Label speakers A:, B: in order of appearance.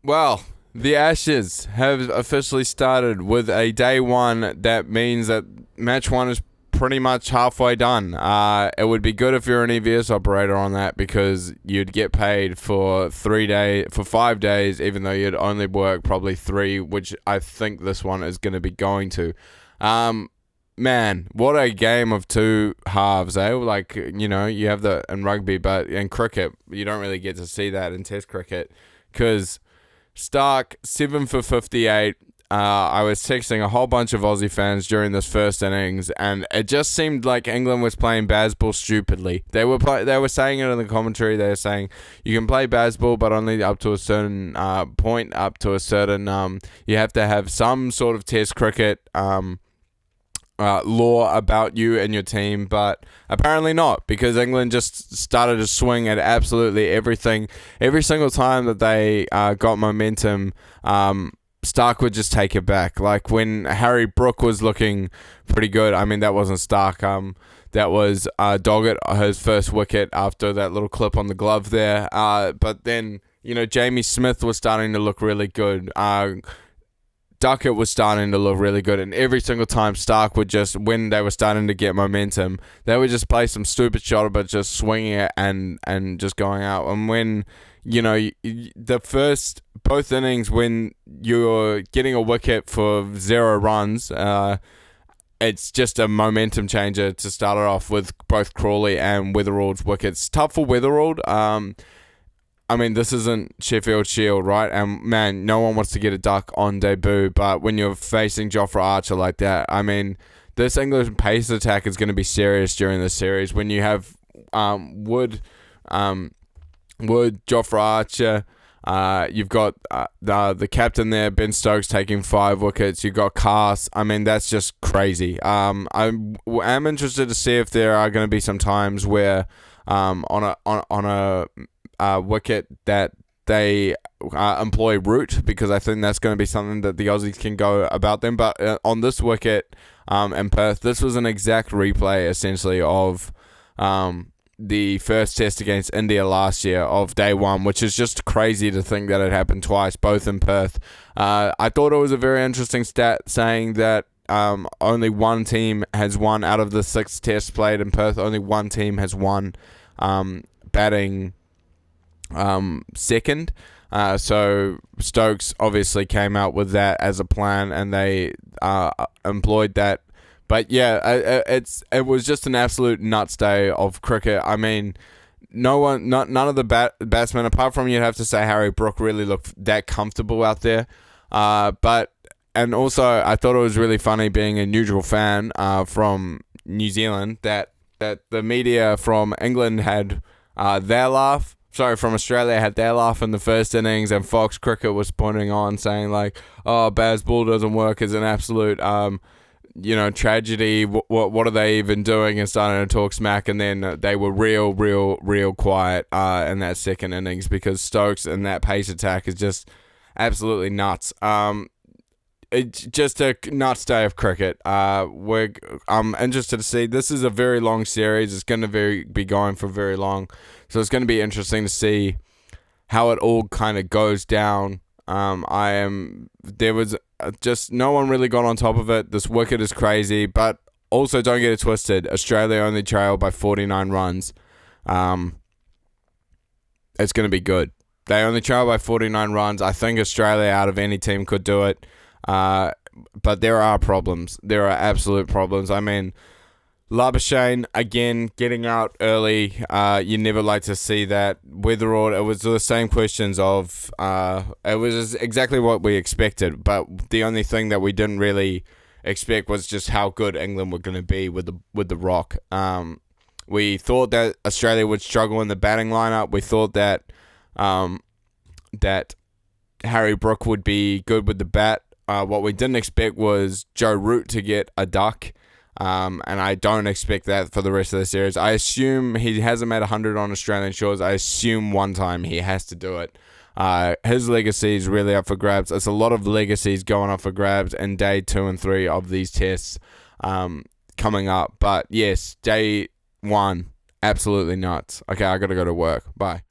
A: Well, the Ashes have officially started with a day one. That means that match one is pretty much halfway done. It would be good if you're an EVS operator on that because you'd get paid for 5 days, even though you'd only work probably 3, which I think this one is going to be going to. Man, what a game of two halves, eh? Like, you have the in rugby, but in cricket, you don't really get to see that in Test cricket because Stark, 7 for 58. I was texting a whole bunch of Aussie fans during this first innings, and it just seemed like England was playing baseball stupidly. They were saying it in the commentary. They were saying you can play baseball, but only up to a certain point, up to a certain. You have to have some sort of Test cricket law about you and your team, but apparently not, because England just started to swing at absolutely everything. Every single time that they got momentum, Stark would just take it back. Like when Harry Brook was looking pretty good. I mean, that wasn't Stark. That was Doggett, his first wicket after that little clip on the glove there. But then, Jamie Smith was starting to look really good. Duckett was starting to look really good, and every single time Stark would just, when they were starting to get momentum, they would just play some stupid shot, but just swinging it and just going out. And when, the first, both innings, when you're getting a wicket for 0 runs, it's just a momentum changer to start it off with both Crawley and Weatherald's wickets. Tough for Weatherald. I mean, this isn't Sheffield Shield, right? And, man, no one wants to get a duck on debut, but when you're facing Jofra Archer like that, I mean, this English pace attack is going to be serious during this series. When you have Wood, Jofra Archer, you've got the captain there, Ben Stokes, taking 5 wickets. You've got Cast. I mean, that's just crazy. I am interested to see if there are going to be some times where on a wicket that they employ root, because I think that's going to be something that the Aussies can go about them. But on this wicket in Perth, this was an exact replay essentially of the first test against India last year of day one, which is just crazy to think that it happened twice, both in Perth. I thought it was a very interesting stat saying that only one team has won out of the 6 tests played in Perth. Only one team has won batting second. So Stokes obviously came out with that as a plan, and they employed that. But yeah, it was just an absolute nuts day of cricket. I mean, none of the batsmen, apart from, you'd have to say, Harry Brook, really looked that comfortable out there. And also I thought it was really funny, being a neutral fan from New Zealand, that the media from England had their laugh. Sorry, from Australia had their laugh in the first innings, and Fox Cricket was pointing on, saying like, "Oh, Bazball doesn't work as an absolute, tragedy. What are they even doing?" And starting to talk smack, and then they were real quiet in that second innings, because Stokes and that pace attack is just absolutely nuts. It's just a nuts day of cricket. I'm interested to see. This is a very long series. It's going to be going for very long. So it's going to be interesting to see how it all kind of goes down. There was just no one really got on top of it. This wicket is crazy, but also don't get it twisted. Australia only trailed by 49 runs. It's going to be good. They only trailed by 49 runs. I think Australia, out of any team, could do it. But there are problems. There are absolute problems. I mean, Labuschagne, again, getting out early. You never like to see that. Weatherald, it was the same questions of, it was exactly what we expected, but the only thing that we didn't really expect was just how good England were going to be with the rock. We thought that Australia would struggle in the batting lineup. We thought that that Harry Brook would be good with the bat. What we didn't expect was Joe Root to get a duck. And I don't expect that for the rest of the series. I assume he hasn't made 100 on Australian shores. I assume one time he has to do it. His legacy is really up for grabs. It's a lot of legacies going up for grabs in day 2 and 3 of these tests coming up. But yes, day 1, absolutely nuts. Okay, I got to go to work. Bye.